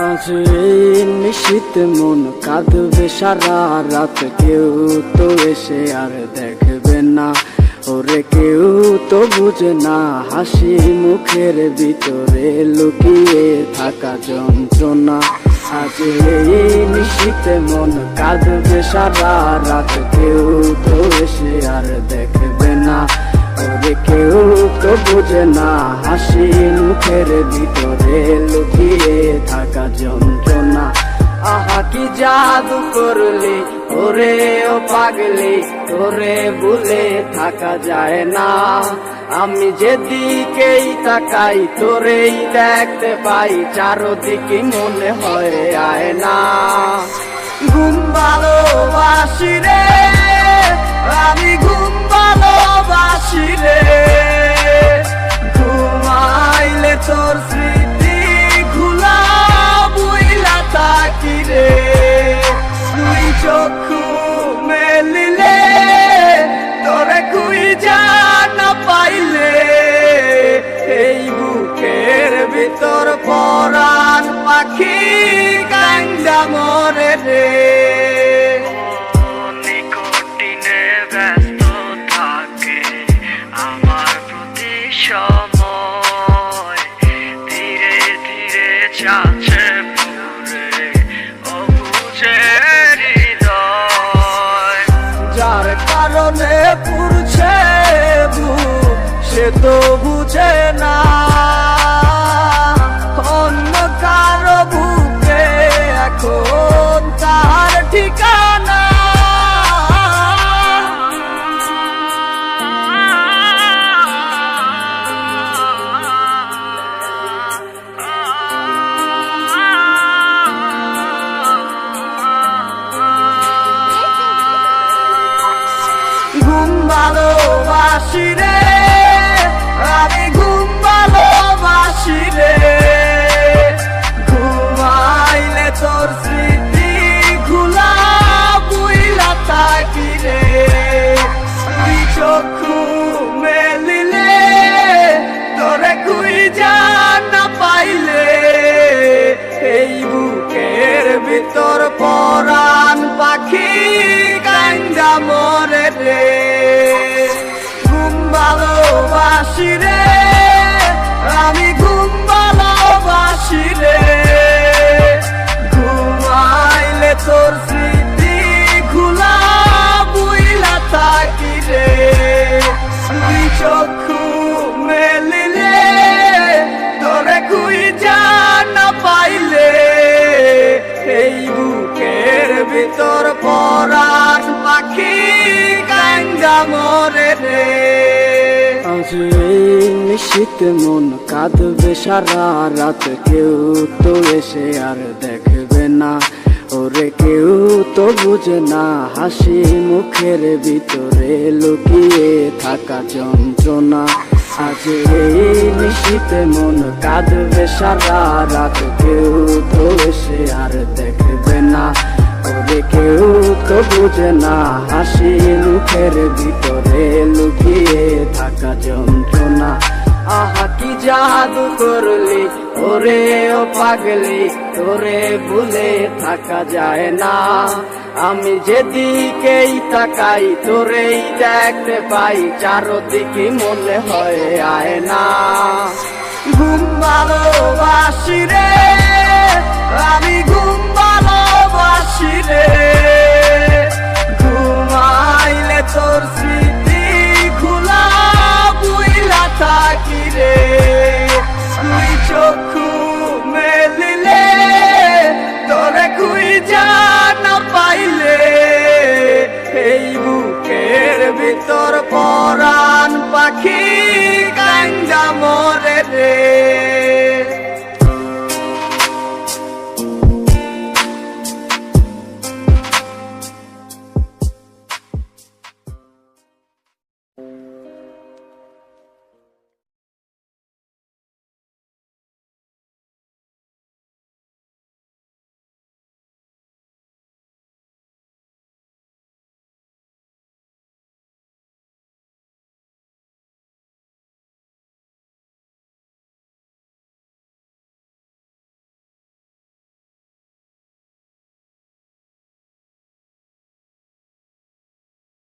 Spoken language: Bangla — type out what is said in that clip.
আজ এই নিশীত মন কাঁদবে সারা রাত, কেউ তো এসে আর দেখবে না, ওরে কেউ তো বুঝে না হাসি মুখের ভিতরে লুকিয়ে থাকা যন্ত্রণা। আজ এই নিশীত মন কাঁদবে সারা রাত, কেউ তো এসে আর দেখবে না, ওরে কেউ তো বুঝে না হাসি মুখের ভিতরে লুকিয়ে থাকা যন্ত্রণা। আহা কি জাদু করলি ওরে ও পাগলি, তোরে ভুলে থাকা যায় না। আমি যেদিকেই তাকাই তোরেই দেখতে পাই, চারদিকে মনে হয় আয় না। ঘুম ভালোবাসি রে আমি, ঘুম ভালোবাসি রে, ঘুমাইলে তোর স্মৃতি ঘুলা বুইলা থাকি রে। তুই চক্ষু মেলিলে তোরে খুঁজা না পাইলে, এই বুকের ভিতর পরাণ পাখি কান্দা মরে রে। সময় ধীরে ধীরে চাচ্ছে পুরে অবুঝে হৃদয়, যার কারণে পুরছে বুক সে তো বুঝে না, অন্য কারো বুকে এখন তার ঠিকানা। ঘুম ভালোবাসি রে আমি, ঘুম ভালোবাসি রে, ঘুমাইলে তোর স্মৃতি ঘুলা বুইলা থাকি রে। তুই চক্ষু মেলিলে তোরে খুঁজা না পাইলে, এই বুকের ভিতর পরাণ পাখি কান্দা মরে রে। ঘুম ভালোবাসি রে আমি, ঘুম ভালোবাসি রে, ঘুমাইলে তোর স্মৃতি ঘুলা বুইলা থাকি রে। তুই চক্ষু মেলিলে তোরে খুঁজা না পাইলে, এই বুকের ভিতর পরাণ পাখি কান্দা মরে রে। আজ এই নিশীত মন কাঁদবে সারা রাত, কেউ তো এসে আর দেখবে না, ওরে কেউ তো বুঝে না হাসি মুখের ভিতরে লুকিয়ে থাকা যন্ত্রণা। আজ এই নিশীত মন কাঁদবে সারা রাত, কেউ তো এসে আর দেখবে না, ওরে কেউ তো বুঝে না হাসি মুখের ভিতরে লুকিয়ে থাকা যন্ত্রণা। আহা কি জাদু করলি ওরে ও পাগলি, তোরে ভুলে থাকা যায় না। আমি যেদিকেই তাকাই তোরেই দেখতে পাই, চারদিকে মনে হয় আয় না। ঘুম ভালোবাসি রে